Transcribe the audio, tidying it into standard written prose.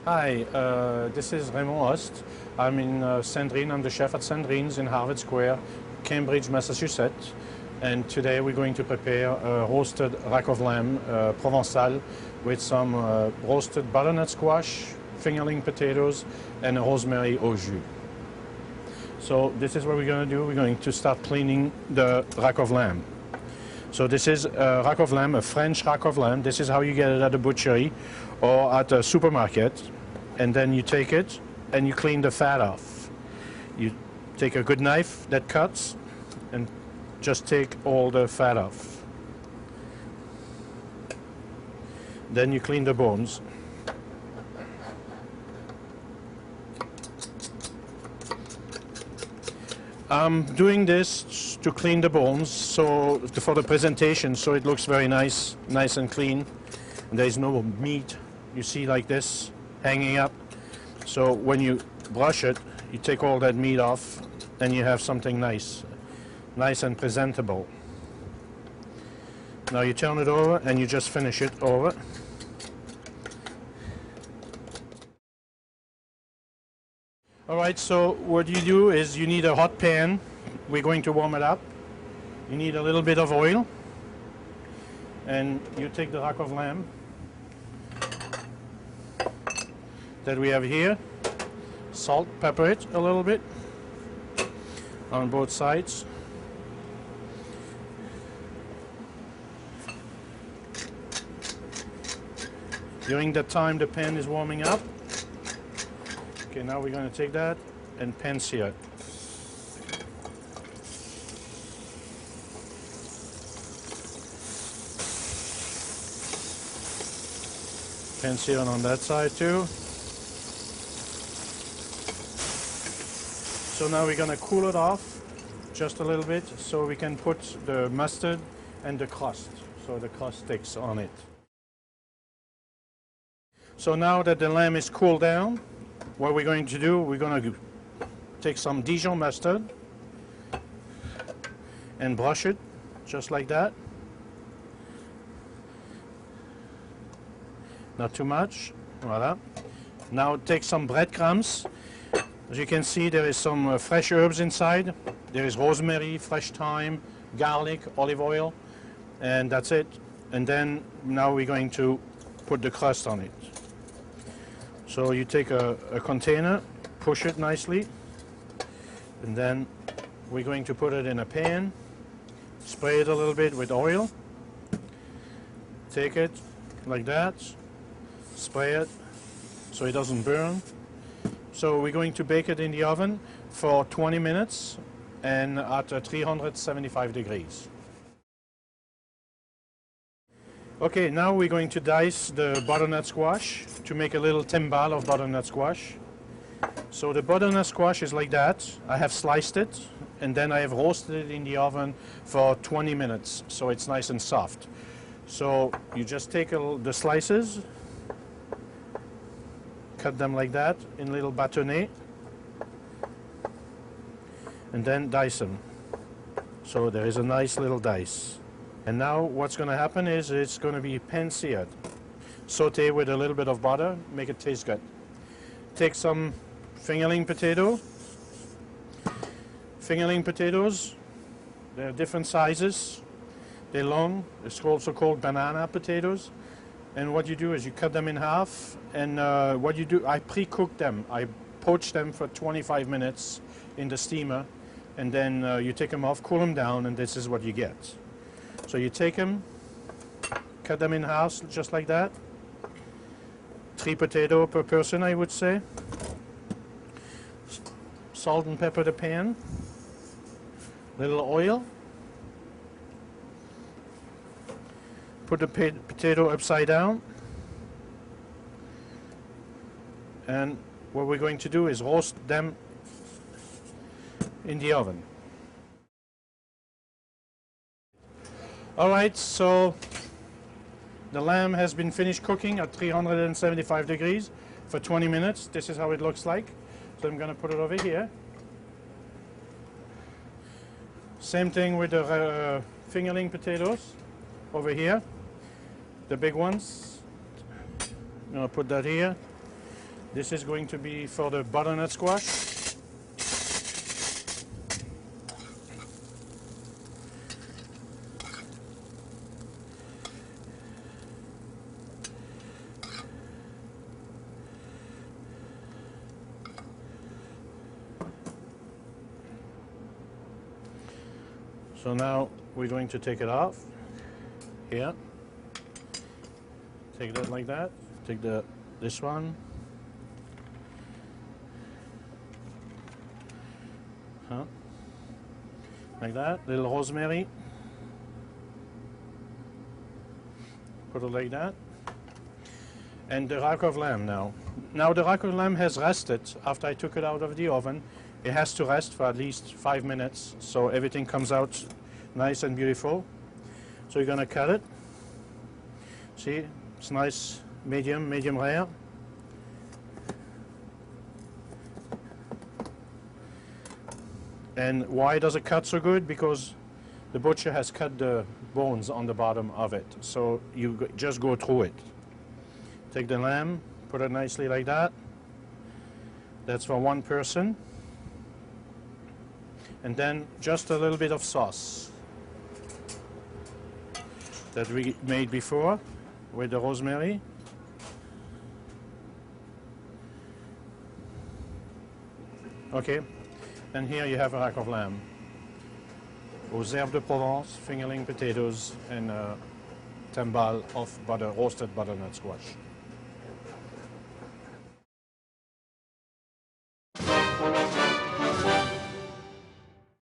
Hi, this is Raymond Ost. I'm in Sandrine. I'm the chef at Sandrine's in Harvard Square, Cambridge, Massachusetts. And today we're going to prepare a roasted rack of lamb Provençal with some roasted butternut squash, fingerling potatoes, and a rosemary au jus. So this is what we're going to do. We're going to start cleaning the rack of lamb. So this is a rack of lamb, a French rack of lamb. This is how you get it at a butchery or at a supermarket. And then you take it and you clean the fat off. You take a good knife that cuts and just take all the fat off. Then you clean the bones. I'm doing this to clean the bones so for the presentation, so it looks very nice and clean. And there is no meat, you see, like this hanging up. So when you brush it, you take all that meat off and you have something nice and presentable. Now you turn it over and you just finish it over. Alright, so what you do is you need a hot pan. We're going to warm it up. You need a little bit of oil. And you take the rack of lamb that we have here. Salt, pepper it a little bit on both sides. During that time the pan is warming up. Okay, now we're going to take that and pan sear it. Pan sear it on that side too. So now we're going to cool it off just a little bit so we can put the mustard and the crust, so the crust sticks on it. So now that the lamb is cooled down, what we're going to do, we're going to take some Dijon mustard and brush it just like that. Not too much. Voila. Now take some breadcrumbs. As you can see, there is some fresh herbs inside. There is rosemary, fresh thyme, garlic, olive oil, and that's it. And then now we're going to put the crust on it. So you take a container, push it nicely, and then we're going to put it in a pan, spray it a little bit with oil, take it like that, spray it so it doesn't burn. So we're going to bake it in the oven for 20 minutes and at 375 degrees. Okay, now we're going to dice the butternut squash to make a little timbale of butternut squash. So the butternut squash is like that. I have sliced it and then I have roasted it in the oven for 20 minutes so it's nice and soft. So you just take the slices, cut them like that in little bâtonnets, and then dice them. So there is a nice little dice. And now what's going to happen is it's going to be pan seared. Saute with a little bit of butter, make it taste good. Take some fingerling potato. Fingerling potatoes, they're different sizes. They're long. It's also called banana potatoes. And what you do is you cut them in half, and what you do, I pre-cook them. I poach them for 25 minutes in the steamer, and then you take them off, cool them down, and this is what you get. So you take them, cut them in half just like that. 3 potatoes per person, I would say. Salt and pepper the pan. Little oil. Put the potato upside down. And what we're going to do is roast them in the oven. Alright, so the lamb has been finished cooking at 375 degrees for 20 minutes. This is how it looks like. So I'm going to put it over here. Same thing with the fingerling potatoes over here. The big ones. I'm going to put that here. This is going to be for the butternut squash. So now we're going to take it off here. Take that like that. Take this one. Like that. Little rosemary. Put it like that. And the rack of lamb now. Now the rack of lamb has rested after I took it out of the oven. It has to rest for at least 5 minutes so everything comes out nice and beautiful. So you're gonna cut it. See, it's nice, medium rare. And why does it cut so good? Because the butcher has cut the bones on the bottom of it. So you just go through it. Take the lamb, put it nicely like that. That's for one person. And then just a little bit of sauce that we made before with the rosemary. Okay, and here you have a rack of lamb. Aux herbes de Provence, fingerling potatoes, and a timbale of roasted butternut squash.